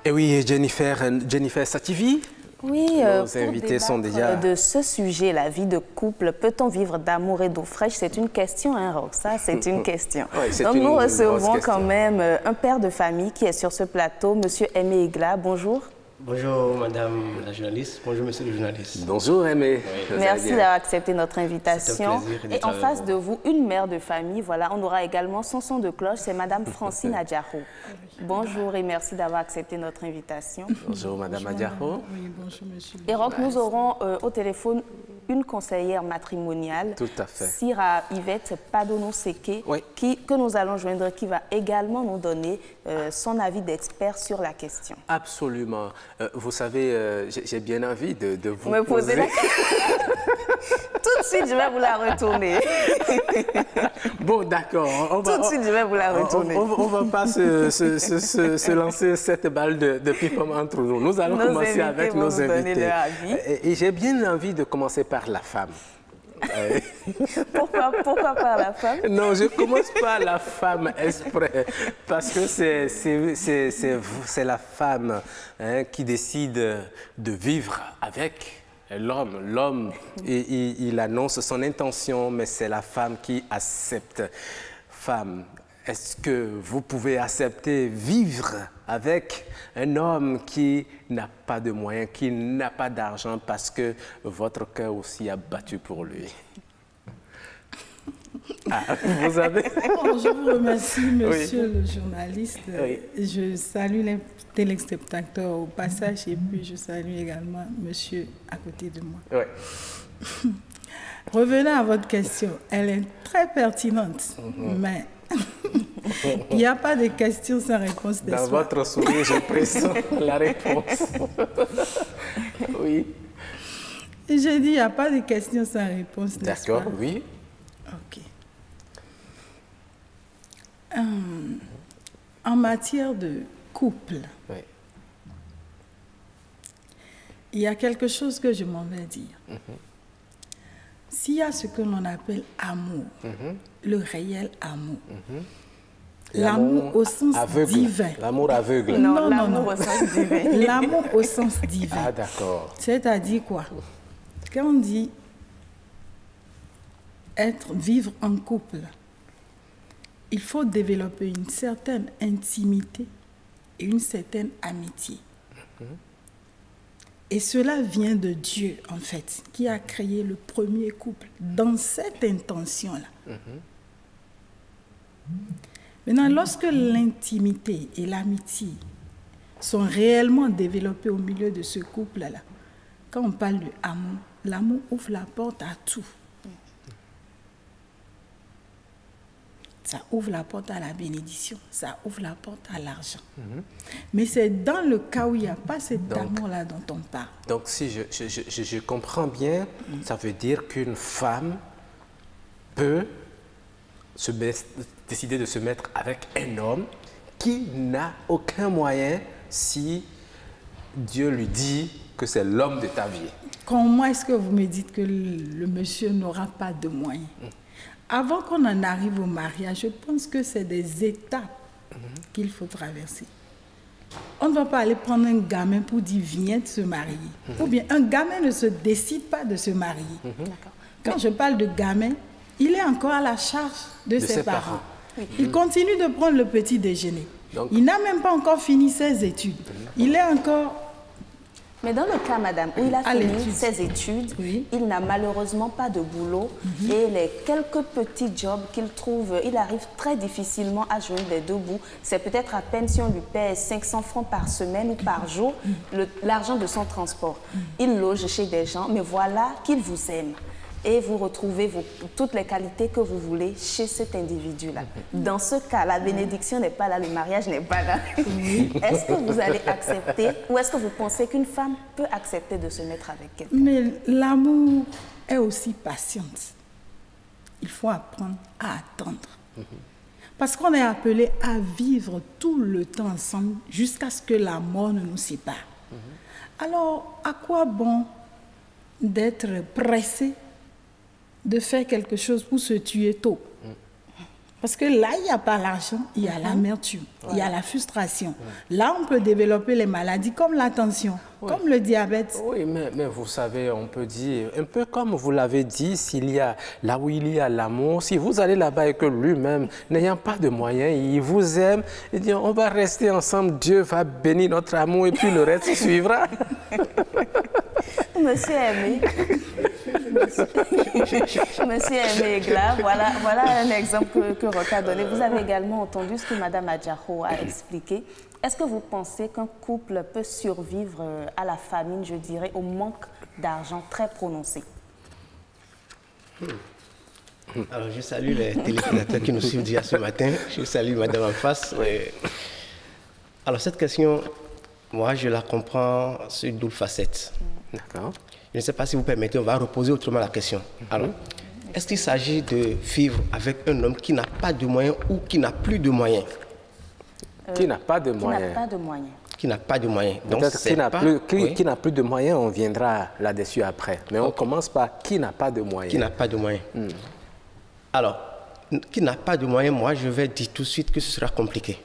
Et oui, Jennifer Sativi. Oui, nos invités sont déjà... de ce sujet, la vie de couple, peut-on vivre d'amour et d'eau fraîche? C'est une question, hein, Roxa, c'est une question. Oui, donc nous recevons quand même un père de famille qui est sur ce plateau, Monsieur Aimé Igla. Bonjour. Bonjour Madame la journaliste, bonjour Monsieur le journaliste. Bonjour Aimé. Oui. Merci d'avoir accepté notre invitation. Un plaisir et en face de vous, une mère de famille, voilà, on aura également son son de cloche, c'est Madame Francine Adjaro. Bonjour et merci d'avoir accepté notre invitation. Bonjour Madame Adjaro. Oui, bonjour Monsieur. Et Roch, nous aurons au téléphone une conseillère matrimoniale, tout à fait. Sira Yvette Padono-Seke, oui. que nous allons joindre, qui va également nous donner son avis d'expert sur la question. Absolument. Vous savez, j'ai bien envie de vous me poser la question. Tout de suite, je vais vous la retourner. Bon, d'accord. Tout de suite, je vais vous la retourner. On ne va pas se lancer cette balle de ping-pong entre nous. Nous allons commencer avec nos invités. Et j'ai bien envie de commencer par la femme. Pourquoi par la femme? Non, je ne commence pas la femme exprès, parce que c'est la femme qui décide de vivre avec l'homme. L'homme, il annonce son intention, mais c'est la femme qui accepte. Femme, est-ce que vous pouvez accepter vivre avec un homme qui n'a pas de moyens, qui n'a pas d'argent parce que votre cœur aussi a battu pour lui? Ah, vous avez... Bon, je vous remercie, monsieur le journaliste. Oui. Je salue les téléspectateurs au passage et puis je salue également monsieur à côté de moi. Oui. Revenons à votre question. Elle est très pertinente, mais... Il n'y a pas de questions sans réponse. Dans votre sourire, je pressens la réponse. Oui. J'ai dit, il n'y a pas de questions sans réponse. D'accord, oui. OK. En matière de couple, oui. Il y a quelque chose que je m'en vais dire. S'il y a ce que l'on appelle amour, le réel amour, l'amour au sens aveugle. divin. L'amour aveugle. Non, l'amour au sens divin. L'amour au sens divin. Ah, d'accord. C'est-à-dire quoi? Quand on dit vivre en couple, il faut développer une certaine intimité et une certaine amitié. Et cela vient de Dieu, en fait, qui a créé le premier couple dans cette intention-là. Maintenant, lorsque l'intimité et l'amitié sont réellement développées au milieu de ce couple-là, quand on parle de amour, l'amour ouvre la porte à tout. Ça ouvre la porte à la bénédiction, ça ouvre la porte à l'argent. Mais c'est dans le cas où il n'y a pas cet amour-là dont on parle. Donc, si je comprends bien, ça veut dire qu'une femme peut décider de se mettre avec un homme qui n'a aucun moyen si Dieu lui dit que c'est l'homme de ta vie. Comment est-ce que vous me dites que le monsieur n'aura pas de moyens? Avant qu'on en arrive au mariage, je pense que c'est des étapes qu'il faut traverser. On ne va pas aller prendre un gamin pour dire viens de se marier. Ou bien un gamin ne se décide pas de se marier. Quand je parle de gamin, il est encore à la charge de ses parents. Il continue de prendre le petit déjeuner. Donc, il n'a même pas encore fini ses études. Il est encore... Mais dans le cas, madame, où il a fini ses études, il n'a malheureusement pas de boulot et les quelques petits jobs qu'il trouve, il arrive très difficilement à joindre les deux bouts. C'est peut-être à peine si on lui paie 500 francs par semaine ou par jour, l'argent de son transport. Il loge chez des gens, mais voilà qu'il vous aime. Et vous retrouvez toutes les qualités que vous voulez chez cet individu-là. Dans ce cas, la bénédiction n'est pas là, le mariage n'est pas là. Est-ce que vous allez accepter ou est-ce que vous pensez qu'une femme peut accepter de se mettre avec quelqu'un? Mais l'amour est aussi patience. Il faut apprendre à attendre. Parce qu'on est appelé à vivre tout le temps ensemble jusqu'à ce que la mort ne nous sépare. Alors, à quoi bon d'être pressé de faire quelque chose pour se tuer tôt? Parce que là, il n'y a pas l'argent, il y a l'amertume, il y a la frustration. Là, on peut développer les maladies comme la tension, comme le diabète. Oui, mais vous savez, on peut dire, un peu comme vous l'avez dit, là où il y a l'amour, si vous allez là-bas et que lui-même, n'ayant pas de moyens, il vous aime, il dit, on va rester ensemble, Dieu va bénir notre amour et puis le reste suivra. Monsieur Aimé. Monsieur Aimé Egla, voilà un exemple que Roch a donné. Vous avez également entendu ce que Mme Adjaro a expliqué. Est-ce que vous pensez qu'un couple peut survivre à la famine, je dirais, au manque d'argent très prononcé? Alors, je salue les téléspectateurs qui nous suivent déjà ce matin. Je salue Madame en face. Alors, cette question, moi, je la comprends sur 12 facettes. D'accord. Je ne sais pas si vous permettez, on va reposer autrement la question. Alors, est-ce qu'il s'agit de vivre avec un homme qui n'a pas de moyens ou qui n'a plus de moyens? Qui n'a pas de moyens. Qui n'a pas de moyens. Qui n'a pas de moyens. Donc, qui n'a plus de moyens, on viendra là-dessus après. Mais on commence par qui n'a pas de moyens. Qui n'a pas de moyens. Alors, qui n'a pas de moyens, moi, je vais dire tout de suite que ce sera compliqué.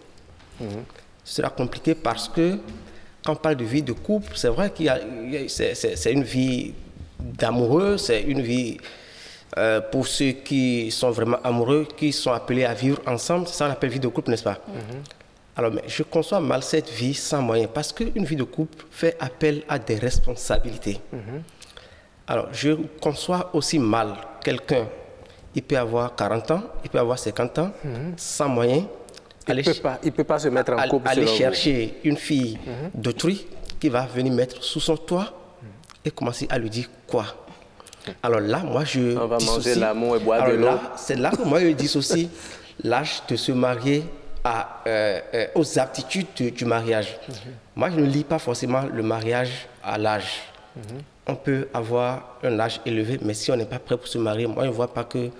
Ce sera compliqué parce que quand on parle de vie de couple, c'est vrai qu'il c'est une vie d'amoureux, c'est une vie pour ceux qui sont vraiment amoureux, qui sont appelés à vivre ensemble. C'est ça qu'on appelle vie de couple, n'est-ce pas? Alors, mais je conçois mal cette vie sans moyens parce qu'une vie de couple fait appel à des responsabilités. Alors, je conçois aussi mal quelqu'un, il peut avoir 40 ans, il peut avoir 50 ans, sans moyens. Il ne peut pas se mettre en couple. Aller chercher une fille d'autrui qui va venir mettre sous son toit et commencer à lui dire quoi. Alors là, moi, je on va dissocie. manger l'amour et boire de l'eau. C'est là que moi, je dissocie l'âge de se marier aux aptitudes du mariage. Moi, je ne lis pas forcément le mariage à l'âge. On peut avoir un âge élevé, mais si on n'est pas prêt pour se marier, moi, je ne vois pas que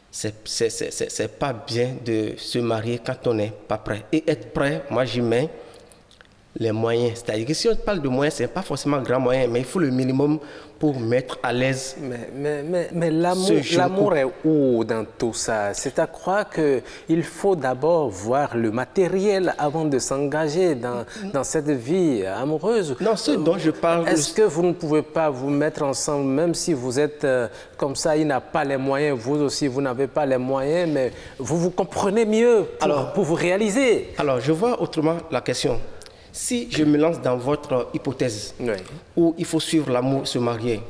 c'est pas bien de se marier quand on n'est pas prêt. Et être prêt, moi, j'y mets les moyens. C'est-à-dire que si on parle de moyens, ce n'est pas forcément grand moyen, mais il faut le minimum pour mettre à l'aise. Mais l'amour est où dans tout ça? C'est à croire qu'il faut d'abord voir le matériel avant de s'engager dans cette vie amoureuse. Non, ce dont je parle... Est-ce que vous ne pouvez pas vous mettre ensemble, même si vous êtes comme ça, il n'a pas les moyens, vous aussi, vous n'avez pas les moyens, mais vous vous comprenez mieux pour vous réaliser? Alors, je vois autrement la question. Si je me lance dans votre hypothèse, où il faut suivre l'amour, se marier,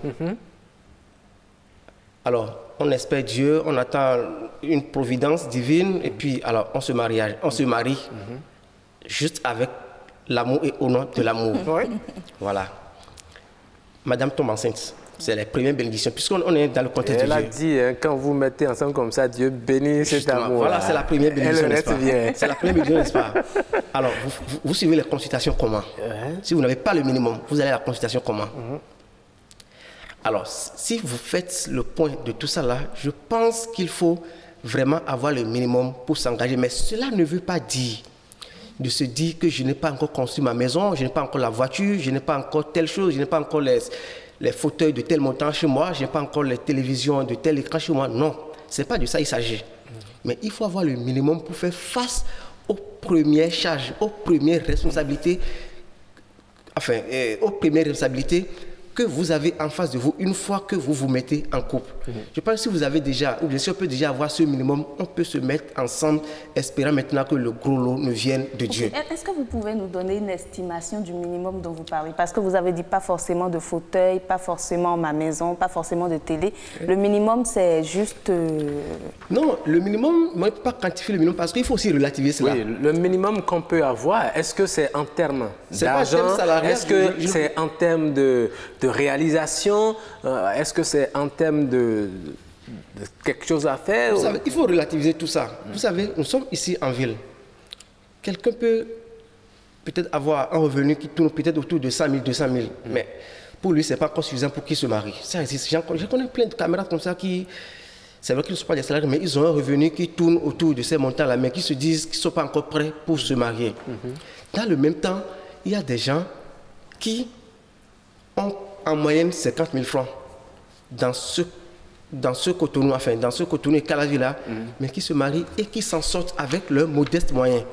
alors on espère Dieu, on attend une providence divine, et puis alors on se marie, juste avec l'amour et au nom de l'amour. Voilà. Madame tombe enceinte. C'est la première bénédiction, puisqu'on est dans le contexte de Dieu. Elle a dit, hein, quand vous mettez ensemble comme ça, Dieu bénit cet amour. Voilà, c'est la première bénédiction, n'est-ce pas? C'est la première bénédiction, n'est-ce pas? Alors, vous suivez les consultations comment? Si vous n'avez pas le minimum, vous allez à la consultation comment? Alors, si vous faites le point de tout ça là, je pense qu'il faut vraiment avoir le minimum pour s'engager. Mais cela ne veut pas dire de se dire que je n'ai pas encore construit ma maison, je n'ai pas encore la voiture, je n'ai pas encore telle chose, je n'ai pas encore les fauteuils de tel montant chez moi, je n'ai pas encore les télévisions de tel écran chez moi. Non, ce n'est pas de ça qu'il s'agit. Mais il faut avoir le minimum pour faire face aux premières charges, aux premières responsabilités, que vous avez en face de vous une fois que vous vous mettez en couple. Je pense que si vous avez déjà, ou bien si on peut déjà avoir ce minimum, on peut se mettre ensemble, espérant maintenant que le gros lot ne vienne de Dieu. Est-ce que vous pouvez nous donner une estimation du minimum dont vous parlez? Parce que vous avez dit pas forcément de fauteuil, pas forcément ma maison, pas forcément de télé. Le minimum, c'est juste... Non, le minimum, moi, je ne peux pas quantifier le minimum parce qu'il faut aussi relativiser cela. Oui, le minimum qu'on peut avoir, est-ce que c'est en termes d'argent? Est-ce que c'est en termes de réalisation? Est-ce que c'est en termes de quelque chose à faire? Vous savez, il faut relativiser tout ça. Vous savez, nous sommes ici en ville. Quelqu'un peut peut-être avoir un revenu qui tourne peut-être autour de 100 000, 200 000. Mais pour lui, ce n'est pas encore suffisant pour qu'il se marie. Ça existe. Je connais plein de camarades comme ça qui... C'est vrai qu'ils ne sont pas des salariés, mais ils ont un revenu qui tourne autour de ces montants-là, mais qui se disent qu'ils ne sont pas encore prêts pour se marier. Dans le même temps, il y a des gens qui ont en moyenne 50 000 francs dans ce dans ce Cotonou, enfin dans ce Cotonou et Calavilla, mais qui se marient et qui s'en sortent avec leurs modestes moyens.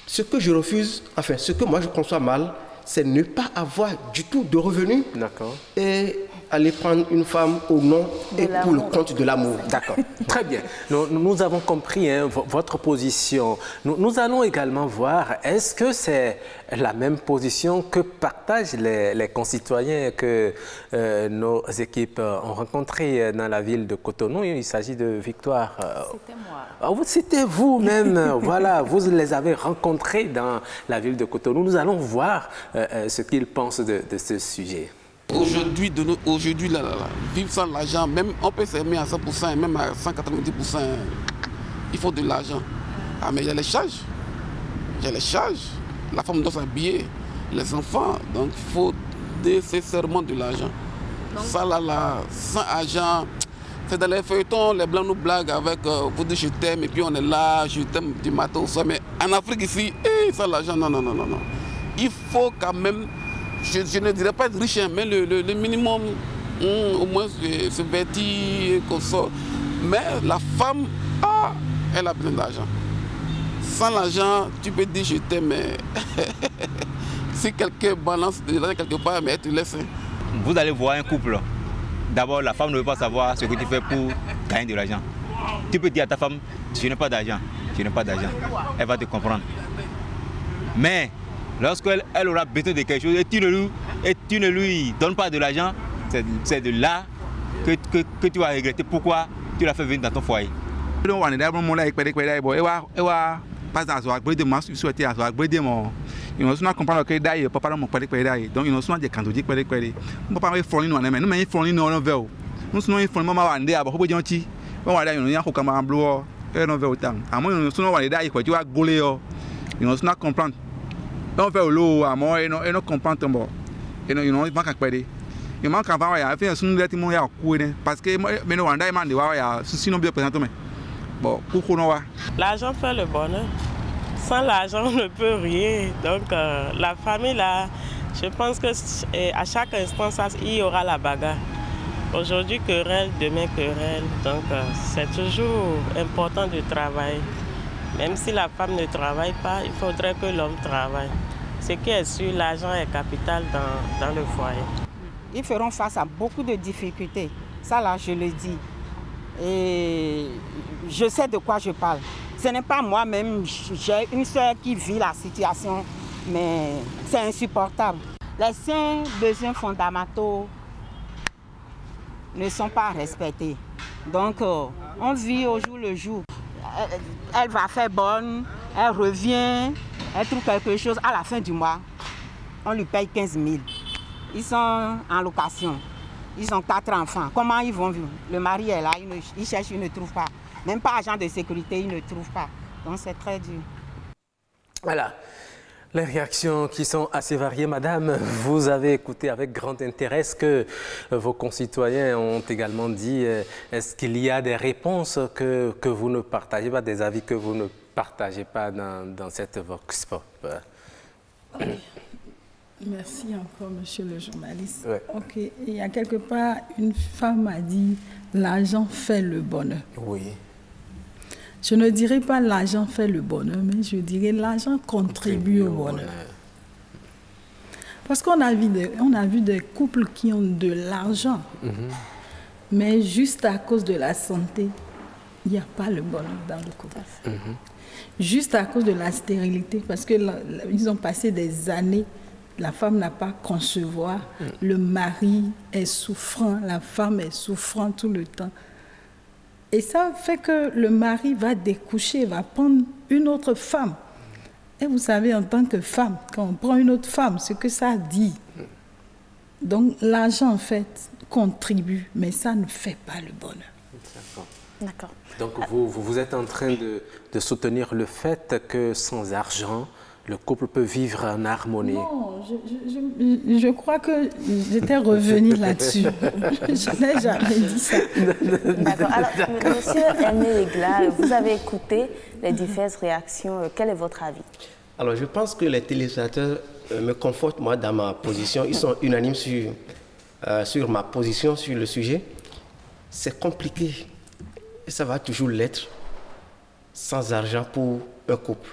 Ce que je refuse, enfin ce que moi je conçois mal, c'est ne pas avoir du tout de revenus et aller prendre une femme au nom et pour le compte de l'amour. D'accord, très bien. Nous avons compris votre position. Nous allons également voir, est-ce que c'est la même position que partagent les concitoyens que nos équipes ont rencontrés dans la ville de Cotonou? Il s'agit de Victoire. C'était moi. C'était vous-même, voilà, vous les avez rencontrés dans la ville de Cotonou. Nous allons voir ce qu'ils pensent de ce sujet. Aujourd'hui, vivre sans l'argent, même on peut s'aimer à 100% et même à 190%, il faut de l'argent. Ah mais il y a les charges. La femme doit s'habiller, les enfants, donc il faut nécessairement de l'argent. Ça là, sans argent, c'est dans les feuilletons, les blancs nous blaguent avec vous dites je t'aime et puis on est là, je t'aime du matin au soir. Mais en Afrique ici, sans l'argent, non. Il faut quand même, je ne dirais pas être riche, mais le minimum, au moins se vêtir, qu'on sort. Mais la femme, elle a besoin d'argent. Sans l'argent, tu peux dire je t'aime, mais si quelqu'un balance de l'argent quelque part, mais elle te laisse. Vous allez voir un couple. D'abord, la femme ne veut pas savoir ce que tu fais pour gagner de l'argent. Tu peux dire à ta femme, je n'ai pas d'argent, Elle va te comprendre. Mais lorsqu'elle aura besoin de quelque chose et tu ne lui donnes pas de l'argent, c'est de là que tu vas regretter pourquoi tu l'as fait venir dans ton foyer. Donc fait l'eau à moi et non comprend tomber et non il manque à péder il manque à voir il fait un son de timo ya coué parce que mais non anda il m'a dit ouais si non bien présenter mais bon pour non va l'argent fait le bonheur, sans l'argent on ne peut rien. Donc la famille là, je pense que à chaque instant ça, il y aura la bagarre. Aujourd'hui querelle, demain querelle, donc c'est toujours important de travailler. Même si la femme ne travaille pas, il faudrait que l'homme travaille. Ce qui est sûr, l'argent est capital dans le foyer. Ils feront face à beaucoup de difficultés. Ça là, je le dis. Et je sais de quoi je parle. Ce n'est pas moi-même, j'ai une soeur qui vit la situation, mais c'est insupportable. Les 5 besoins fondamentaux ne sont pas respectés. Donc, on vit au jour le jour. Elle va faire bonne, elle revient, elle trouve quelque chose. À la fin du mois, on lui paye 15 000. Ils sont en location. Ils ont 4 enfants. Comment ils vont vivre? Le mari est là, il cherche, il ne trouve pas. Même pas agent de sécurité, il ne trouve pas. Donc c'est très dur. Voilà. Les réactions qui sont assez variées, madame, vous avez écouté avec grand intérêt ce que vos concitoyens ont également dit. Est-ce qu'il y a des réponses que vous ne partagez pas, des avis que vous ne partagez pas dans cette Vox Pop? Merci encore, monsieur le journaliste. Ouais. Ok, il y a quelque part, une femme a dit « l'argent fait le bonheur ». Oui. Je ne dirais pas l'argent fait le bonheur, mais je dirais l'argent contribue au bonheur. Parce qu'on a vu des couples qui ont de l'argent, mais juste à cause de la santé, il n'y a pas le bonheur dans le couple. Juste à cause de la stérilité, parce qu'ils ont passé des années, la femme n'a pas concevoir, le mari est souffrant, la femme est souffrante tout le temps. Et ça fait que le mari va découcher, va prendre une autre femme. Et vous savez, en tant que femme, quand on prend une autre femme, ce que ça dit. Donc l'argent, en fait, contribue, mais ça ne fait pas le bonheur. D'accord. Donc vous êtes en train de soutenir le fait que sans argent, le couple peut vivre en harmonie. Non, je crois que j'étais revenue là-dessus. Je n'ai jamais dit ça. D'accord. Alors, monsieur Aimé Egla, vous avez écouté les diverses réactions. Quel est votre avis? Alors, je pense que les téléspectateurs me confortent, moi, dans ma position. Ils sont unanimes sur ma position sur le sujet. c'est compliqué. Et ça va toujours l'être sans argent pour un couple.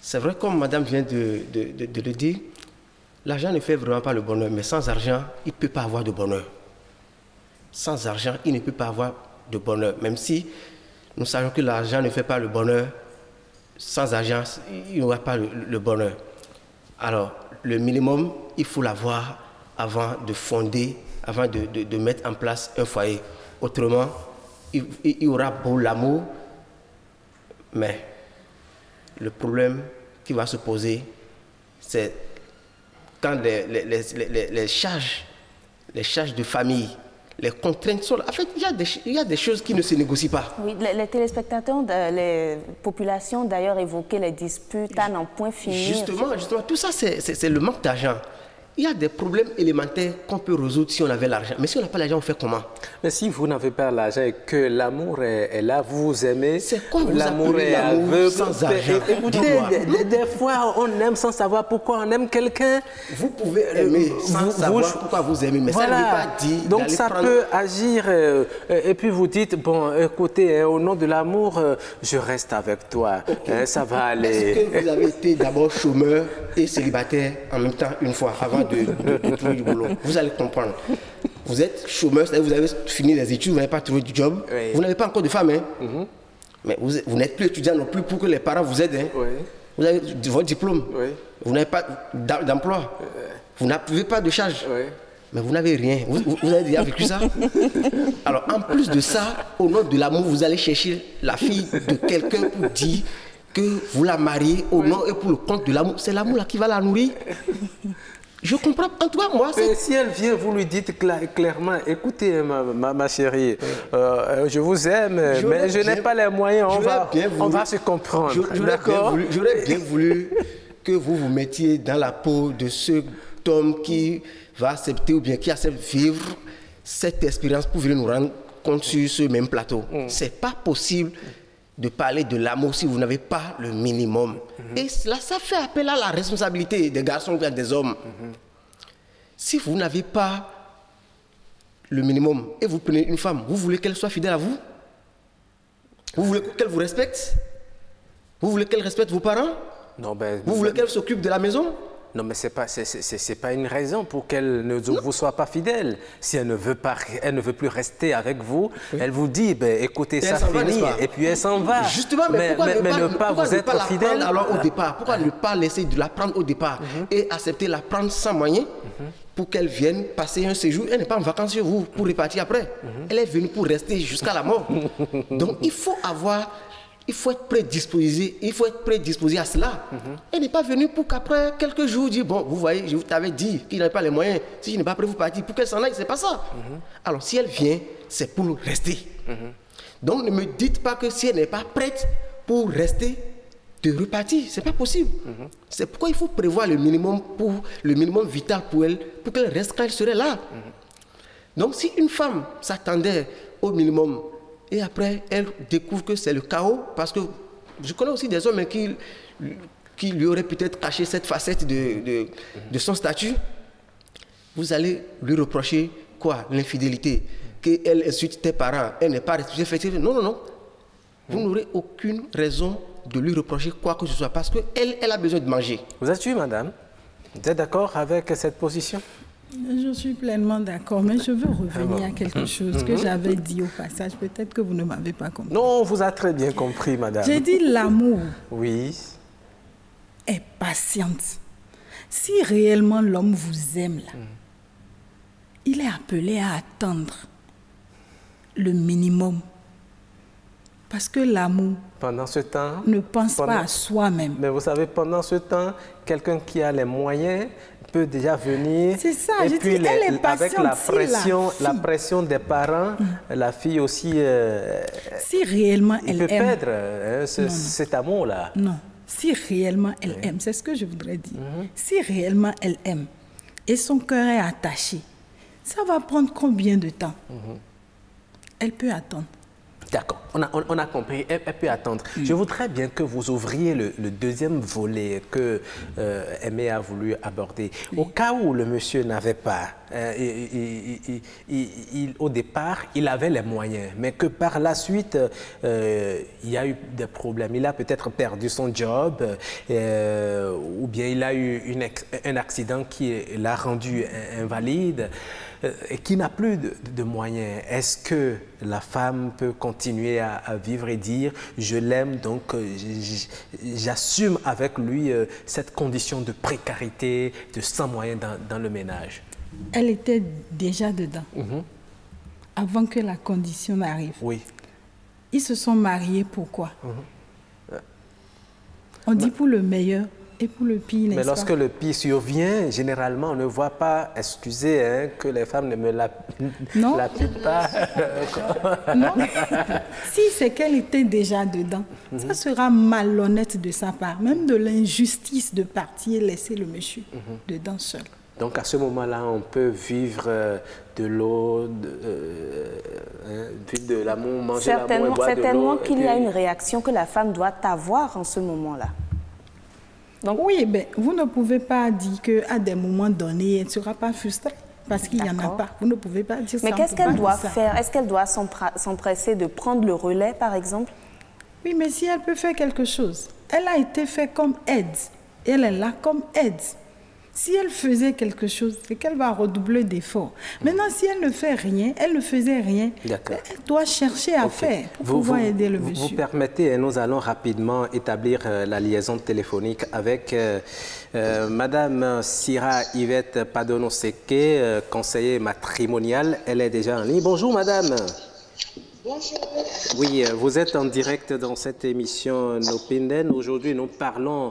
C'est vrai, comme madame vient de le dire, l'argent ne fait vraiment pas le bonheur, mais sans argent, il ne peut pas avoir de bonheur. Sans argent, il ne peut pas avoir de bonheur. Même si nous savons que l'argent ne fait pas le bonheur, sans argent, il n'y aura pas le bonheur. Alors, le minimum, il faut l'avoir avant de fonder, avant de mettre en place un foyer. Autrement, il y aura beau l'amour, mais le problème qui va se poser, c'est quand les charges de famille, les contraintes sont là. En fait, il y a des choses qui ne se négocient pas. Oui, les téléspectateurs, les populations d'ailleurs évoquaient les disputes à n'en point finir. Justement, tout ça, c'est le manque d'argent. Il y a des problèmes élémentaires qu'on peut résoudre si on avait l'argent. Mais si on n'a pas l'argent, on fait comment? Mais si vous n'avez pas l'argent et que l'amour est là, vous aimez. C'est quoi vous l'amour appelez l'amour sans argent? Écoutez, des fois, on aime sans savoir pourquoi on aime quelqu'un. Vous pouvez aimer sans savoir pourquoi vous aimez, mais voilà. Ça ne veut pas dire. Donc ça peut agir. Et puis vous dites, bon, écoutez, au nom de l'amour, je reste avec toi. Okay. Ça va aller. Est-ce que vous avez été d'abord chômeur et célibataire en même temps une fois avant de trouver du boulot? Vous allez comprendre. Vous êtes chômeur, c'est-à-dire vous avez fini les études, vous n'avez pas trouvé du job, oui. Vous n'avez pas encore de femme, hein? Mais vous n'êtes plus étudiant non plus pour que les parents vous aident. Hein? Oui. Vous avez votre diplôme, oui. Vous n'avez pas d'emploi, vous n'avez pas de charge, oui. Mais vous n'avez rien. Vous avez déjà vécu ça? Alors en plus de ça, au nom de l'amour, vous allez chercher la fille de quelqu'un pour dire que vous la mariez au nom et pour le compte de l'amour. C'est l'amour là qui va la nourrir. Je comprends. En tout cas, moi, c'est... Si elle vient, vous lui dites clairement, écoutez, ma chérie, je vous aime, mais je n'ai pas les moyens, on va se comprendre. J'aurais bien voulu que vous vous mettiez dans la peau de cet homme qui va accepter ou bien qui accepte vivre cette expérience pour venir nous rendre compte sur ce même plateau. C'est pas possible de parler de l'amour si vous n'avez pas le minimum. Et là, ça fait appel à la responsabilité des garçons et des hommes. Si vous n'avez pas le minimum et vous prenez une femme, vous voulez qu'elle soit fidèle à vous? Vous voulez qu'elle vous respecte? Vous voulez qu'elle respecte vos parents? Non, ben, vous voulez qu'elle s'occupe de la maison? Non, mais c'est pas une raison pour qu'elle ne vous soit pas fidèle. Si elle ne veut plus rester avec vous, oui. Elle vous dit, ben, écoutez, ça finit, et puis elle s'en va. Justement, mais ne pas vous être fidèle alors au départ? Pourquoi ne pas laisser de la prendre au départ et accepter la prendre sans moyen pour qu'elle vienne passer un séjour? Elle n'est pas en vacances chez vous pour repartir après. Elle est venue pour rester jusqu'à la mort. Donc il faut être prédisposé à cela. Elle n'est pas venue pour qu'après quelques jours, dire, bon, vous voyez, je t'avais dit qu'il n'avait pas les moyens. Si je n'ai pas prêt, vous partir, pour qu'elle s'en aille, c'est pas ça. Alors, si elle vient, c'est pour rester. Donc, ne me dites pas que si elle n'est pas prête pour rester, de repartir. C'est pas possible. C'est pourquoi il faut prévoir le minimum vital pour elle, pour qu'elle reste quand elle serait là. Donc, si une femme s'attendait au minimum, et après, elle découvre que c'est le chaos, parce que je connais aussi des hommes qui lui auraient peut-être caché cette facette de son statut. Vous allez lui reprocher quoi? L'infidélité, qu'elle insulte tes parents, elle n'est pas respectée. Non. Vous n'aurez aucune raison de lui reprocher quoi que ce soit, parce qu'elle a besoin de manger. Vous êtes sûr, madame? Vous êtes d'accord avec cette position? Je suis pleinement d'accord, mais je veux revenir à quelque chose que j'avais dit au passage. Peut-être que vous ne m'avez pas compris. Non, on vous a très bien compris, madame. J'ai dit l'amour est patiente. Si réellement l'homme vous aime, là, il est appelé à attendre le minimum. Parce que l'amour pendant ce temps, ne pense pas à soi-même. Mais vous savez, pendant ce temps, quelqu'un qui a les moyens peut déjà venir. C'est ça, et puis avec la pression des parents, la fille aussi si réellement elle peut perdre cet amour-là. Non, si réellement elle aime, c'est ce que je voudrais dire. Si réellement elle aime et son cœur est attaché, ça va prendre combien de temps? Elle peut attendre. D'accord. on a compris, elle peut attendre. Je voudrais bien que vous ouvriez le deuxième volet que Aimé a voulu aborder. Au cas où le monsieur n'avait pas, au départ, il avait les moyens, mais que par la suite, il y a eu des problèmes. Il a peut-être perdu son job, ou bien il a eu un accident qui l'a rendu invalide. Et qui n'a plus de moyens. Est-ce que la femme peut continuer à vivre et dire « je l'aime, donc j'assume avec lui cette condition de précarité, de sans moyens dans le ménage ». Elle était déjà dedans, avant que la condition n'arrive. Oui. Ils se sont mariés, pourquoi? On dit pour le meilleur et pour le pire, n'est-ce pas? Mais lorsque le pire survient, généralement, on ne voit pas, excusez, hein, que les femmes ne me l'appliquent pas. Non. Si c'est qu'elle était déjà dedans, ça sera malhonnête de sa part, même de l'injustice de partir et laisser le monsieur dedans seul. Donc à ce moment-là, on peut vivre de l'eau, vivre de l'amour, manger l'amour et boire de l'eau. Certainement qu'il y a une réaction que la femme doit avoir en ce moment-là. Donc, oui, ben, vous ne pouvez pas dire qu'à des moments donnés, elle ne sera pas frustrée parce qu'il n'y en a pas. Vous ne pouvez pas dire ça. Mais qu'est-ce qu'elle doit faire? Est-ce qu'elle doit s'empresser de prendre le relais, par exemple? Oui, mais si elle peut faire quelque chose, elle a été faite comme aide. Elle est là comme aide. Si elle faisait quelque chose, c'est qu'elle va redoubler d'efforts. Maintenant, si elle ne fait rien, elle ne faisait rien, elle doit chercher à faire pour pouvoir aider le monsieur. Vous permettez, nous allons rapidement établir la liaison téléphonique avec Madame Sira Yvette Padono-Seke, conseillère matrimoniale. Elle est déjà en ligne. Bonjour, Madame. Bonjour. Oui, vous êtes en direct dans cette émission Nopinden. Aujourd'hui, nous parlons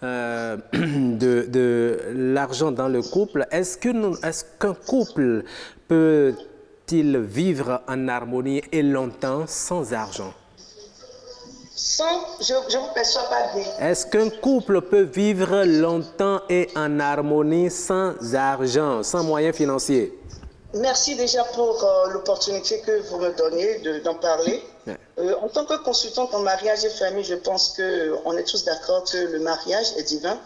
de l'argent dans le couple. Est-ce qu'un couple peut-il vivre en harmonie et longtemps sans argent? Je ne vous perçois pas bien. Est-ce qu'un couple peut vivre longtemps et en harmonie sans argent, sans moyens financiers? Merci déjà pour l'opportunité que vous me donnez d'en parler. En tant que consultante en mariage et famille, je pense qu'on est tous d'accord que le mariage est divin.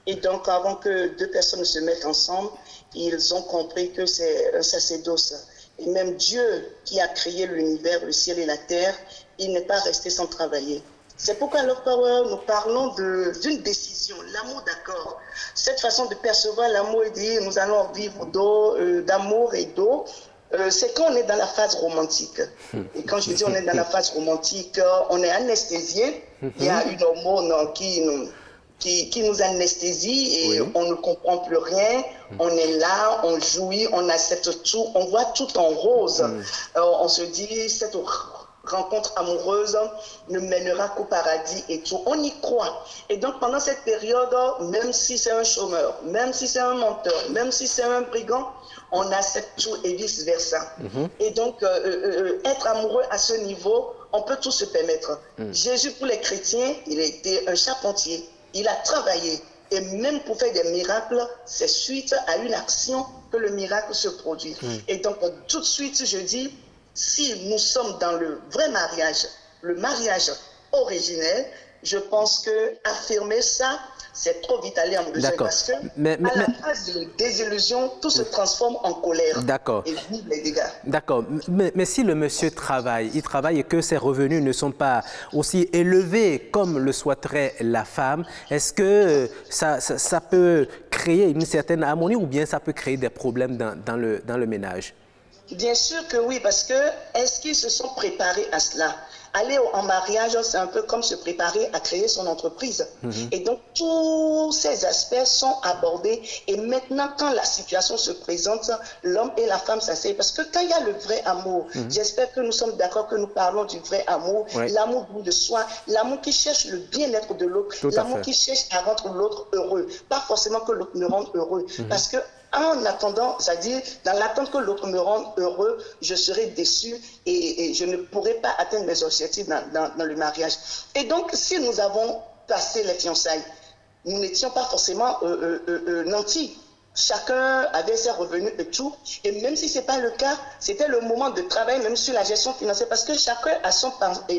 Et donc, avant que deux personnes se mettent ensemble, ils ont compris que c'est un sacerdoce. Et même Dieu qui a créé l'univers, le ciel et la terre, il n'est pas resté sans travailler. C'est pourquoi Love Power, nous parlons d'une décision, l'amour d'accord. Cette façon de percevoir l'amour et dire nous allons vivre d'amour et d'eau, c'est quand on est dans la phase romantique. Et quand je dis on est dans la phase romantique, on est anesthésié. Il y a une hormone qui nous anesthésie et on ne comprend plus rien. On est là, on jouit, on accepte tout, on voit tout en rose. On se dit cette rencontre amoureuse ne mènera qu'au paradis et tout. On y croit. Et donc pendant cette période, même si c'est un chômeur, même si c'est un menteur, même si c'est un brigand, on accepte tout et vice-versa. Et donc être amoureux à ce niveau, on peut tout se permettre. Jésus pour les chrétiens, il a été un charpentier. Il a travaillé. Et même pour faire des miracles, c'est suite à une action que le miracle se produit. Et donc tout de suite, je dis, si nous sommes dans le vrai mariage, le mariage originel, je pense que affirmer ça, c'est trop vite aller en besoin. Parce que à la phase de désillusion, tout se transforme en colère. Et vive les dégâts. D'accord. Mais si le monsieur travaille, il travaille et que ses revenus ne sont pas aussi élevés comme le souhaiterait la femme, est-ce que ça peut créer une certaine harmonie ou bien ça peut créer des problèmes dans le ménage? Bien sûr que oui, parce que est-ce qu'ils se sont préparés à cela? Aller en mariage, c'est un peu comme se préparer à créer son entreprise. Et donc, tous ces aspects sont abordés. Et maintenant, quand la situation se présente, l'homme et la femme s'asseyent. Parce que quand il y a le vrai amour, j'espère que nous sommes d'accord que nous parlons du vrai amour, l'amour de soi, l'amour qui cherche le bien-être de l'autre, l'amour qui cherche à rendre l'autre heureux. Pas forcément que l'autre me rende heureux. Parce que en attendant, c'est-à-dire dans l'attente que l'autre me rende heureux, je serai déçu et je ne pourrai pas atteindre mes objectifs dans le mariage. Et donc, si nous avons passé les fiançailles, nous n'étions pas forcément nantis. chacun avait ses revenus et tout. Et même si ce n'est pas le cas, c'était le moment de travailler même sur la gestion financière parce que chacun a son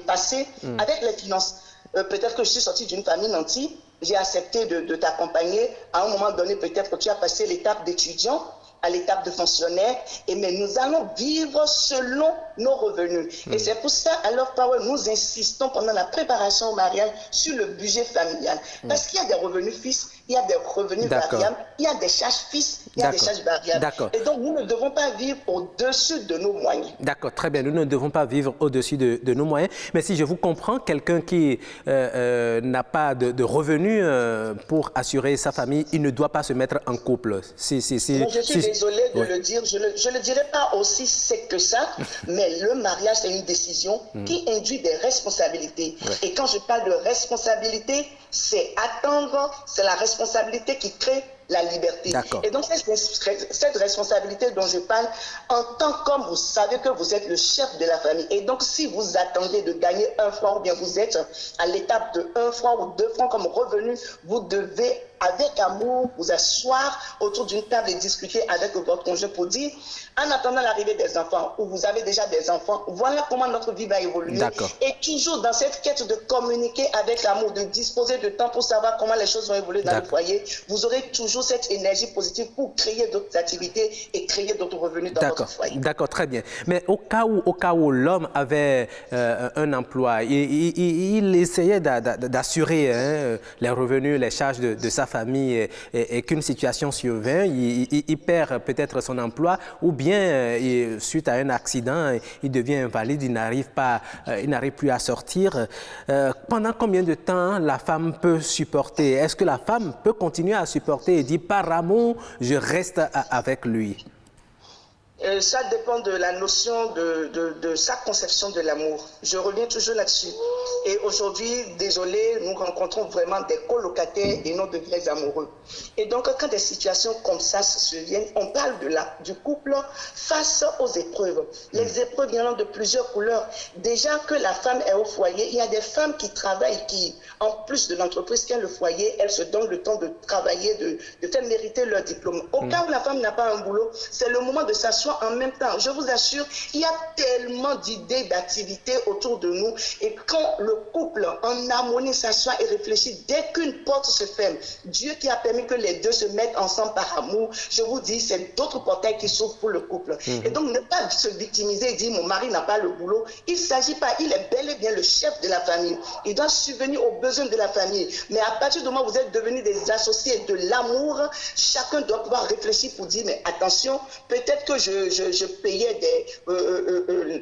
passé avec les finances. Peut-être que je suis sortie d'une famille nantie, j'ai accepté de t'accompagner. À un moment donné, peut-être que tu as passé l'étape d'étudiant à l'étape de fonctionnaire, mais nous allons vivre selon nos revenus. Et c'est pour ça, à Love Power, nous insistons pendant la préparation au mariage sur le budget familial. Parce qu'il y a des revenus fixes, il y a des revenus variables, il y a des charges fixes, il y a des charges variables. Et donc, nous ne devons pas vivre au-dessus de nos moyens. D'accord, très bien. Nous ne devons pas vivre au-dessus de nos moyens. Mais si je vous comprends, quelqu'un qui n'a pas de revenus pour assurer sa famille, il ne doit pas se mettre en couple. Moi, je suis désolée de le dire. Je ne le dirai pas aussi sec que ça, mais le mariage, c'est une décision qui induit des responsabilités. Et quand je parle de responsabilité, c'est attendre, c'est la responsabilité qui crée la liberté. Et donc, cette responsabilité dont je parle, en tant qu'homme, vous savez que vous êtes le chef de la famille. Et donc, si vous attendez de gagner 1 franc, ou bien vous êtes à l'étape de 1 franc ou 2 francs comme revenu, vous devez, avec amour, vous asseoir autour d'une table et discuter avec votre conjoint pour dire, en attendant l'arrivée des enfants, ou vous avez déjà des enfants, voilà comment notre vie va évoluer. Et toujours dans cette quête de communiquer avec amour, de disposer de temps pour savoir comment les choses vont évoluer dans le foyer, vous aurez toujours cette énergie positive pour créer d'autres activités et créer d'autres revenus dans votre foyer. D'accord, très bien. Mais au cas où l'homme avait un emploi, il essayait d'assurer les revenus, les charges de sa famille et qu'une situation survient, il perd peut-être son emploi ou bien suite à un accident, il devient invalide, il n'arrive plus à sortir. Pendant combien de temps la femme peut supporter? Est-ce que la femme peut continuer à supporter et dire par amour, je reste avec lui? Ça dépend de la notion de sa conception de l'amour. Je reviens toujours là-dessus. Et aujourd'hui, désolé, nous rencontrons vraiment des colocataires et non de vrais amoureux. Et donc, quand des situations comme ça se surviennent, on parle du couple face aux épreuves. Les épreuves viennent de plusieurs couleurs. Déjà que la femme est au foyer, il y a des femmes qui travaillent, qui, en plus de l'entreprise qui a le foyer, elles se donnent le temps de travailler, de faire mériter leur diplôme. Au cas où la femme n'a pas un boulot, c'est le moment de s'asseoir en même temps. Je vous assure, il y a tellement d'idées, d'activités autour de nous. Et quand le couple en harmonie s'assoit et réfléchit, dès qu'une porte se ferme, Dieu qui a permis que les deux se mettent ensemble par amour, je vous dis, c'est d'autres portails qui s'ouvrent pour le couple. Et donc, ne pas se victimiser et dire, mon mari n'a pas le boulot. Il ne s'agit pas, il est bel et bien le chef de la famille. Il doit subvenir aux besoins de la famille. Mais à partir du moment où vous êtes devenus des associés de l'amour, chacun doit pouvoir réfléchir pour dire, mais attention, peut-être que je payais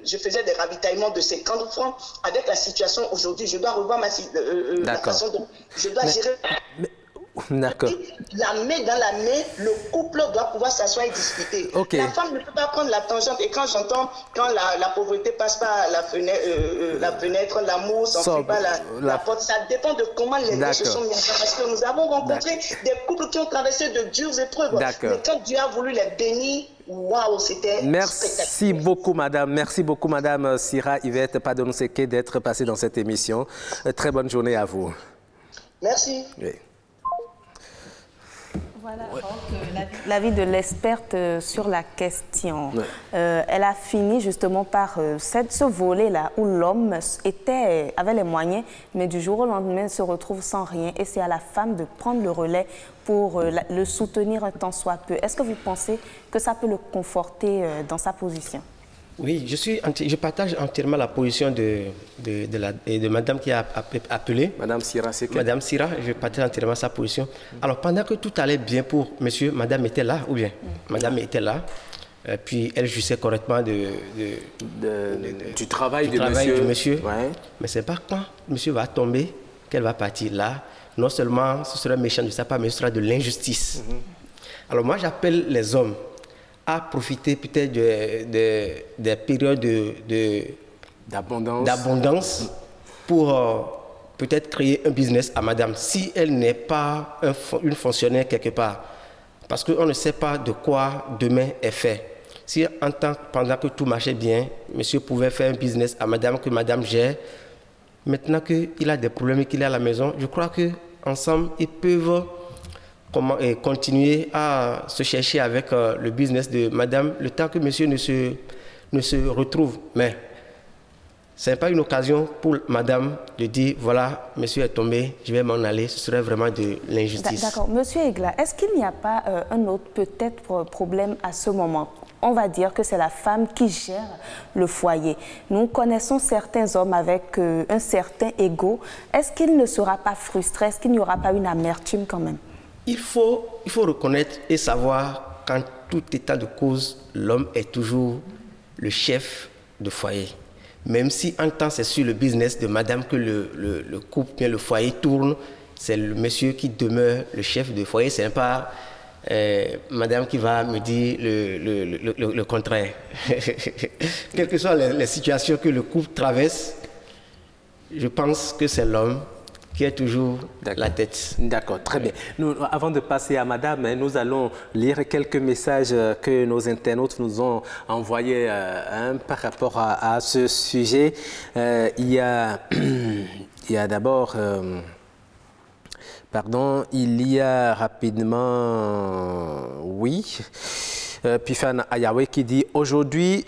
je faisais des ravitaillements de 50 francs. Avec la situation aujourd'hui, je dois revoir la façon dont je dois gérer. D'accord. La main dans la main, le couple doit pouvoir s'asseoir et discuter. La femme ne peut pas prendre la tangente. Et quand j'entends, quand la pauvreté passe par la fenêtre, l'amour s'enfuit par la porte, ça dépend de comment les deux se sont mis ensemble. Parce que nous avons rencontré des couples qui ont traversé de dures épreuves. Mais quand Dieu a voulu les bénir, waouh, c'était Merci beaucoup, madame. Merci beaucoup, madame Sira Yvette Padonoseke, d'être passée dans cette émission. Très bonne journée à vous. Merci. Oui. Voilà, l'avis de l'experte sur la question. Elle a fini justement par ce volet-là où l'homme avait les moyens, mais du jour au lendemain se retrouve sans rien. Et c'est à la femme de prendre le relais pour le soutenir un tant soit peu. Est-ce que vous pensez que ça peut le conforter dans sa position? Oui, je partage entièrement la position de madame qui a appelé. Madame Sira, c'est quelle? Madame Sira, je partage entièrement sa position. Alors, pendant que tout allait bien pour monsieur, madame était là, ou bien madame était là, puis elle jouissait correctement du travail de monsieur. Ouais. Mais c'est pas quand monsieur va tomber qu'elle va partir là. Non seulement ce sera méchant de sa part, mais ce sera de l'injustice. Alors, moi, j'appelle les hommes à profiter peut-être des périodes d'abondance pour peut-être créer un business à madame, si elle n'est pas une fonctionnaire quelque part. Parce qu'on ne sait pas de quoi demain est fait. Si pendant que tout marchait bien, monsieur pouvait faire un business à madame, que madame gère, maintenant qu'il a des problèmes et qu'il est à la maison, je crois qu'ensemble, ils peuvent continuer à se chercher avec le business de madame, le temps que monsieur ne se retrouve. Mais ce n'est pas une occasion pour madame de dire, voilà, monsieur est tombé, je vais m'en aller. Ce serait vraiment de l'injustice. D'accord. Monsieur Egla, est-ce qu'il n'y a pas un autre peut-être problème à ce moment? On va dire que c'est la femme qui gère le foyer. Nous connaissons certains hommes avec un certain ego. Est-ce qu'il ne sera pas frustré? Est-ce qu'il n'y aura pas une amertume quand même? Il faut reconnaître et savoir qu'en tout état de cause, l'homme est toujours le chef de foyer. Même si en temps c'est sur le business de madame que le couple, bien le foyer tourne, c'est le monsieur qui demeure le chef de foyer. Ce n'est pas madame qui va me dire le contraire. Quelles que soient les situations que le couple traverse, je pense que c'est l'homme qui est toujours la tête. D'accord, très bien. Nous, avant de passer à madame, nous allons lire quelques messages que nos internautes nous ont envoyés par rapport à ce sujet. Il y a d'abord... Pardon, il y a rapidement... Oui. Pifan Ayawe qui dit « Aujourd'hui... »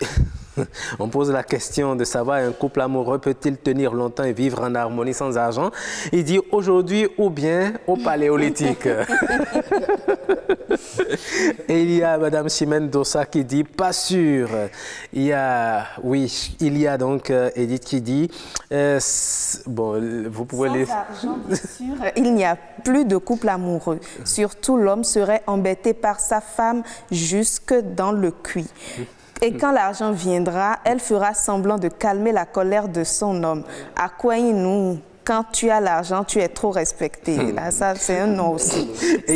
On pose la question de savoir un couple amoureux peut-il tenir longtemps et vivre en harmonie sans argent. Il dit aujourd'hui ou bien au paléolithique. Et il y a Madame Chimène Dossa qui dit pas sûr. Il y a donc Edith qui dit bon, vous pouvez les... argent, bien sûr, il n'y a plus de couple amoureux. Surtout l'homme serait embêté par sa femme jusque dans le cuit. Et quand l'argent viendra, elle fera semblant de calmer la colère de son homme. À quoi nous, quand tu as l'argent, tu es trop respecté. Là, ça, c'est un non aussi. Et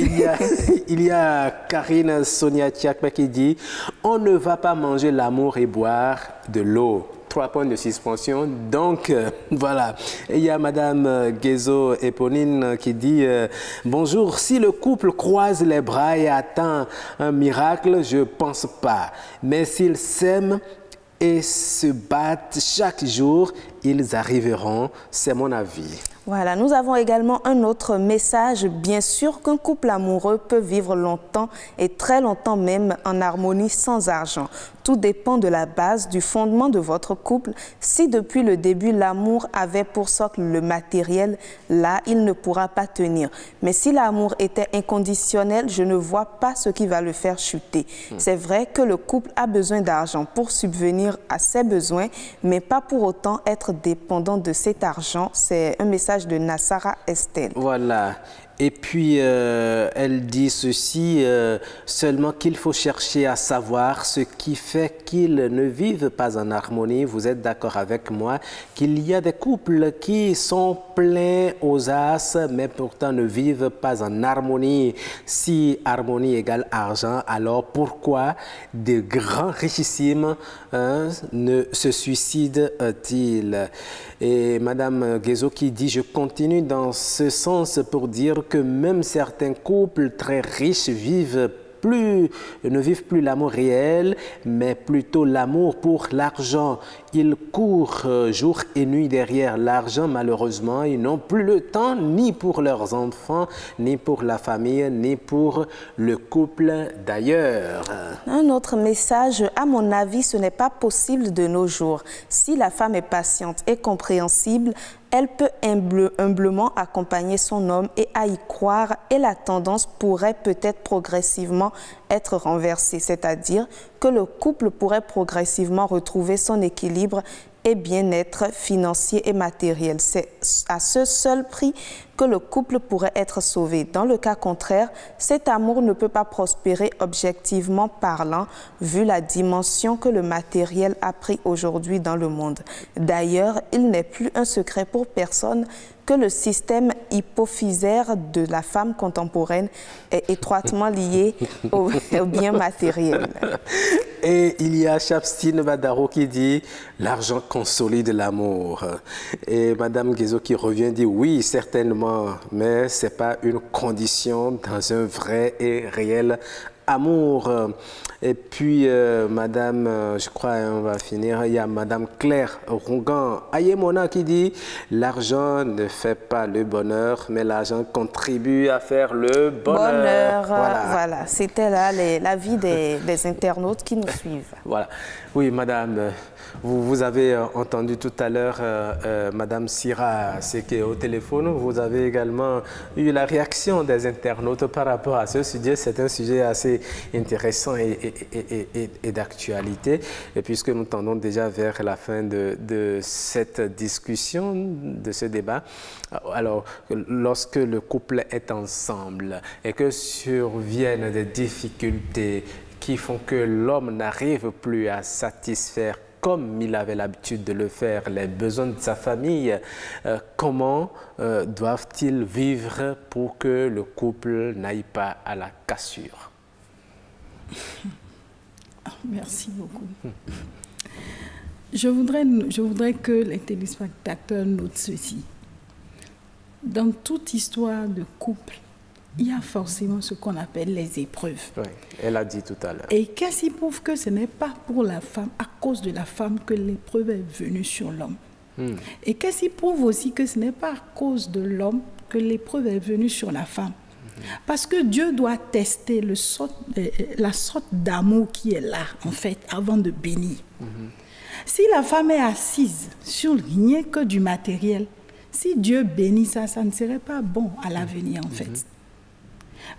il y a Karine Sonia Tchakpe qui dit « On ne va pas manger l'amour et boire de l'eau ». 3 points de suspension. Donc, voilà. Et il y a Madame Gezo Eponine qui dit bonjour, si le couple croise les bras et attend un miracle, je ne pense pas. Mais s'ils s'aiment et se battent chaque jour, ils arriveront. C'est mon avis. Voilà, nous avons également un autre message. Bien sûr qu'un couple amoureux peut vivre longtemps et très longtemps même en harmonie sans argent. Tout dépend de la base, du fondement de votre couple. Si depuis le début, l'amour avait pour socle le matériel, là, il ne pourra pas tenir. Mais si l'amour était inconditionnel, je ne vois pas ce qui va le faire chuter. C'est vrai que le couple a besoin d'argent pour subvenir à ses besoins, mais pas pour autant être dépendant de cet argent. C'est un message de Nassara Estelle. Voilà. Et puis, elle dit ceci, seulement qu'il faut chercher à savoir ce qui fait qu'ils ne vivent pas en harmonie. Vous êtes d'accord avec moi qu'il y a des couples qui sont pleins aux as, mais pourtant ne vivent pas en harmonie. Si harmonie égale argent, alors pourquoi des grands richissimes ne se suicident-ils? Et Madame Gezo qui dit, je continue dans ce sens pour dire que même certains couples très riches ne vivent plus l'amour réel, mais plutôt l'amour pour l'argent. Ils courent jour et nuit derrière l'argent, malheureusement. Ils n'ont plus le temps ni pour leurs enfants, ni pour la famille, ni pour le couple d'ailleurs. Un autre message, à mon avis, ce n'est pas possible de nos jours. Si la femme est patiente et compréhensible, elle peut humblement accompagner son homme et à y croire, et la tendance pourrait peut-être progressivement être renversée, c'est-à-dire que le couple pourrait progressivement retrouver son équilibre et bien-être financier et matériel. C'est à ce seul prix que le couple pourrait être sauvé. Dans le cas contraire, cet amour ne peut pas prospérer objectivement parlant, vu la dimension que le matériel a pris aujourd'hui dans le monde. D'ailleurs, il n'est plus un secret pour personne que le système hypophysaire de la femme contemporaine est étroitement lié au bien matériel. Et il y a Chapstine Badaro qui dit « L'argent consolide l'amour ». Et Madame Gezo qui revient dit « Oui, certainement, mais ce n'est pas une condition dans un vrai et réel amour. Et puis, madame, je crois, on va finir, il y a madame Claire Rougan Ayemona qui dit « L'argent ne fait pas le bonheur, mais l'argent contribue à faire le bonheur. » Voilà, c'était là l'avis des internautes qui nous suivent. Voilà. Oui, madame, vous avez entendu tout à l'heure madame Sira, c'est qu'au téléphone, vous avez également eu la réaction des internautes par rapport à ce sujet. C'est un sujet assez intéressant et d'actualité. Et puisque nous tendons déjà vers la fin de cette discussion, de ce débat, alors lorsque le couple est ensemble et que surviennent des difficultés qui font que l'homme n'arrive plus à satisfaire comme il avait l'habitude de le faire, les besoins de sa famille, comment doivent-ils vivre pour que le couple n'aille pas à la cassure? Merci beaucoup. Je voudrais que les téléspectateurs notent ceci. Dans toute histoire de couple, il y a forcément ce qu'on appelle les épreuves. Oui, elle a dit tout à l'heure. Et qu'est-ce qui prouve que ce n'est pas pour la femme, à cause de la femme, que l'épreuve est venue sur l'homme? Et qu'est-ce qui prouve aussi que ce n'est pas à cause de l'homme que l'épreuve est venue sur la femme? Parce que Dieu doit tester la sorte d'amour qui est là, en fait, avant de bénir. Si la femme est assise sur rien que du matériel, si Dieu bénit ça, ça ne serait pas bon à l'avenir, en fait.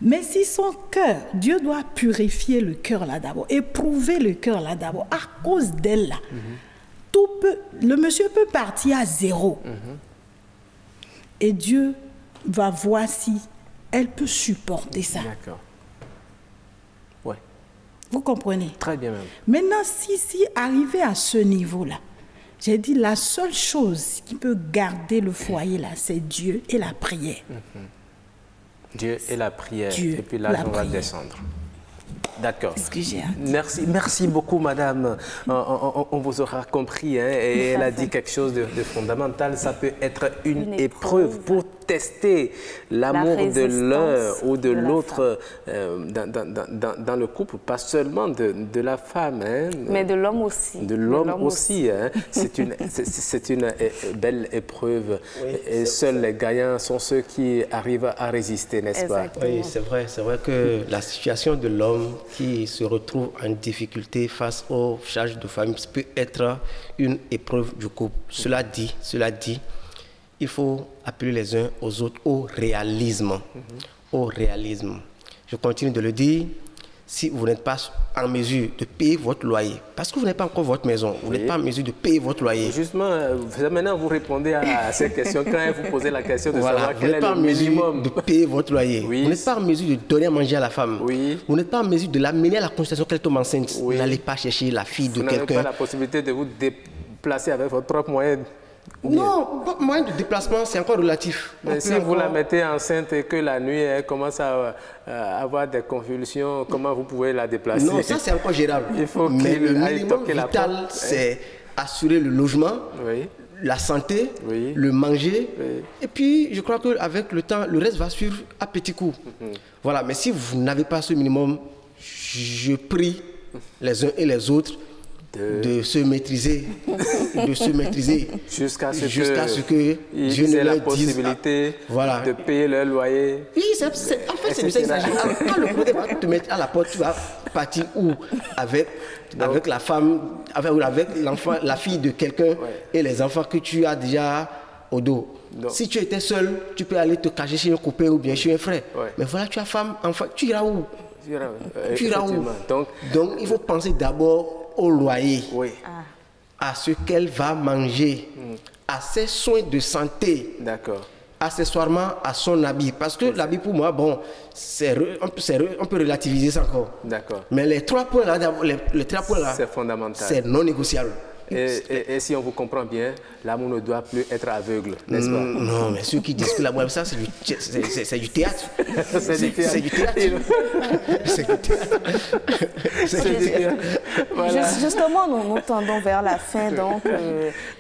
Mais si son cœur, Dieu doit purifier le cœur là d'abord, éprouver le cœur là d'abord, à cause d'elle là, le monsieur peut partir à zéro. Et Dieu va voir si elle peut supporter ça. D'accord. Ouais. Vous comprenez? Très bien même. Maintenant, si arriver à ce niveau-là, j'ai dit la seule chose qui peut garder le foyer là, c'est Dieu et la prière. Dieu et la prière. Et puis là, on va descendre. D'accord. Merci beaucoup, madame. On vous aura compris. Hein, et elle a dit quelque chose de fondamental. Ça peut être une épreuve pour tester l'amour de l'un ou de l'autre dans le couple, pas seulement de la femme. Hein, mais de l'homme aussi. De l'homme aussi. Hein. C'est une belle épreuve. Oui, et seuls les gagnants sont ceux qui arrivent à résister, n'est-ce pas? Oui, c'est vrai que la situation de l'homme qui se retrouve en difficulté face aux charges de famille peut être une épreuve du couple. Cela dit, il faut appeler les uns aux autres au réalisme. Au réalisme. Je continue de le dire. Si vous n'êtes pas en mesure de payer votre loyer, parce que vous n'avez pas encore votre maison, vous n'êtes pas en mesure de payer votre loyer. Justement, maintenant vous répondez à cette question quand elle vous posez la question de savoir quel est le minimum. De payer votre loyer. Vous n'êtes pas en mesure de donner à manger à la femme. Vous n'êtes pas en mesure de l'amener à la consultation qu'elle tombe enceinte. Vous n'allez pas chercher la fille de quelqu'un. Vous n'avez pas la possibilité de vous déplacer avec votre propre moyen. Non, moyen de déplacement, c'est encore relatif. Mais si vous la mettez enceinte et que la nuit, elle commence à avoir des convulsions, comment vous pouvez la déplacer? Non, ça c'est encore gérable. Il faut mais le minimum vital, c'est assurer le logement, la santé, le manger. Et puis, je crois qu'avec le temps, le reste va suivre à petits coups. Voilà, mais si vous n'avez pas ce minimum, je prie les uns et les autres de se maîtriser, jusqu'à ce que Dieu ne la possibilité de payer leur loyer. Oui, en fait, c'est ça. Quand le problème va te mettre à la porte, tu vas partir où avec la femme, avec l'enfant, la fille de quelqu'un et les enfants que tu as déjà au dos. Si tu étais seul, tu peux aller te cacher chez un copain ou bien chez un frère. Mais voilà, tu as femme, enfant, tu iras où? Donc, il faut penser d'abord au loyer, à ce qu'elle va manger, à ses soins de santé, accessoirement à son habit. Parce que l'habit, pour moi, bon, on peut relativiser ça encore. Mais les trois points là, c'est fondamental. C'est non négociable. Et si on vous comprend bien, l'amour ne doit plus être aveugle, n'est-ce pas? Non, mais ceux qui disent que l'amour, ça, c'est du théâtre. C'est du théâtre. C'est du théâtre. C'est du théâtre. Voilà. Justement, nous tendons vers la fin. Donc,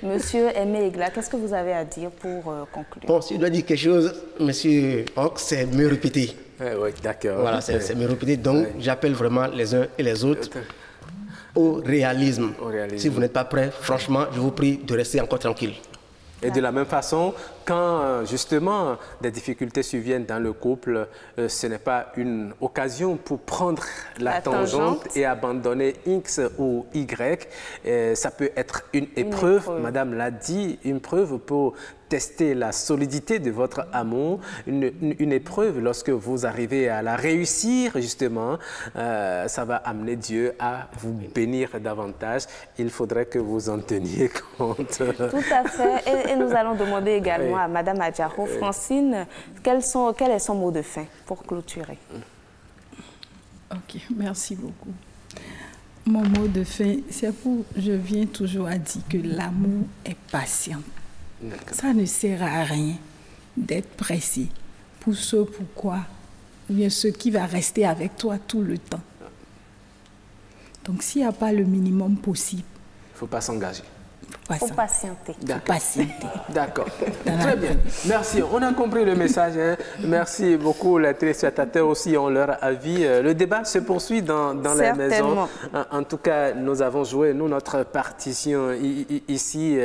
Monsieur Aimé Egla, qu'est-ce que vous avez à dire pour conclure? Bon, si je dois dire quelque chose, Monsieur Hank, c'est me répéter. Oui, d'accord. Voilà, c'est me répéter. Donc, j'appelle vraiment les uns et les autres au réalisme. Si vous n'êtes pas prêts, franchement, je vous prie de rester encore tranquille. Et de la même façon, quand justement des difficultés surviennent dans le couple, ce n'est pas une occasion pour prendre la tangente et abandonner X ou Y. Ça peut être une épreuve, Madame l'a dit, une preuve pour tester la solidité de votre amour, une épreuve lorsque vous arrivez à la réussir justement, ça va amener Dieu à vous bénir davantage. Il faudrait que vous en teniez compte. Tout à fait. Et nous allons demander également à Madame Adjaro, Francine, quel est son mot de fin pour clôturer? Ok, merci beaucoup. Mon mot de fin, c'est pour, je viens toujours à dire que l'amour est patient. Ça ne sert à rien d'être pressé pour ce pourquoi, ou bien ce qui va rester avec toi tout le temps. Donc, s'il n'y a pas le minimum possible, il ne faut pas s'engager. Il faut patienter. D'accord. Très bien. Merci. On a compris le message. Hein. Merci beaucoup. Les téléspectateurs aussi ont leur avis. Le débat se poursuit dans les maisons. En tout cas, nous avons joué, nous, notre partition ici.